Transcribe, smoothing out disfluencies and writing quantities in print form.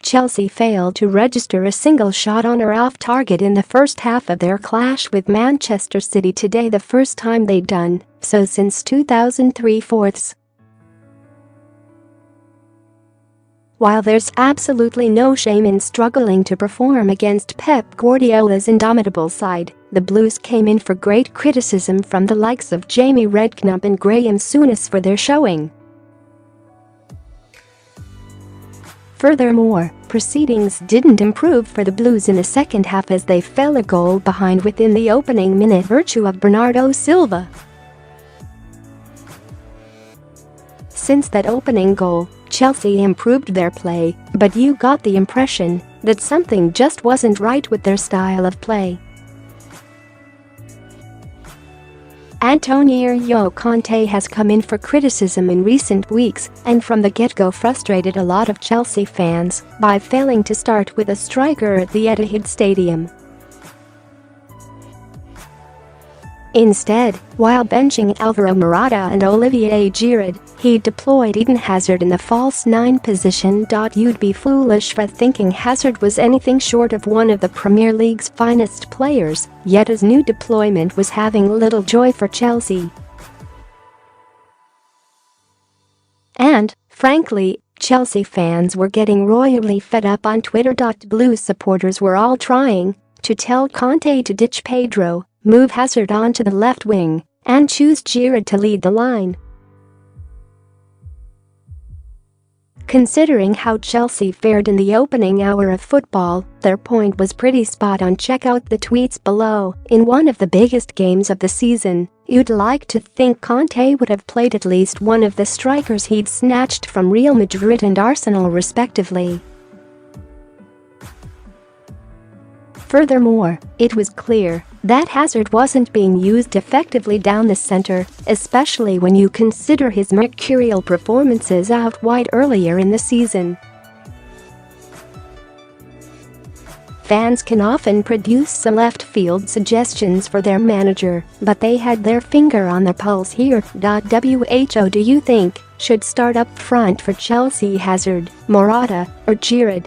Chelsea failed to register a single shot on or off target in the first half of their clash with Manchester City today, the first time they'd done so since 2003/4. While there's absolutely no shame in struggling to perform against Pep Guardiola's indomitable side, the Blues came in for great criticism from the likes of Jamie Redknapp and Graham Souness for their showing. Furthermore, proceedings didn't improve for the Blues in the second half as they fell a goal behind within the opening minute virtue of Bernardo Silva. Since that opening goal, Chelsea improved their play, but you got the impression that something just wasn't right with their style of play. Antonio Conte has come in for criticism in recent weeks and from the get-go frustrated a lot of Chelsea fans by failing to start with a striker at the Etihad Stadium. Instead, while benching Alvaro Morata and Olivier Giroud, he deployed Eden Hazard in the false nine position. You'd be foolish for thinking Hazard was anything short of one of the Premier League's finest players, yet his new deployment was having little joy for Chelsea. And, frankly, Chelsea fans were getting royally fed up on Twitter. Blues supporters were all trying to tell Conte to ditch Pedro, move Hazard onto the left wing, and choose Giroud to lead the line. Considering how Chelsea fared in the opening hour of football, their point was pretty spot on. Check out the tweets below. In one of the biggest games of the season, you'd like to think Conte would have played at least one of the strikers he'd snatched from Real Madrid and Arsenal respectively. Furthermore, it was clear that Hazard wasn't being used effectively down the center, especially when you consider his mercurial performances out wide earlier in the season. Fans can often produce some left-field suggestions for their manager, but they had their finger on the pulse here. Who do you think should start up front for Chelsea, Hazard, Morata, or Giroud?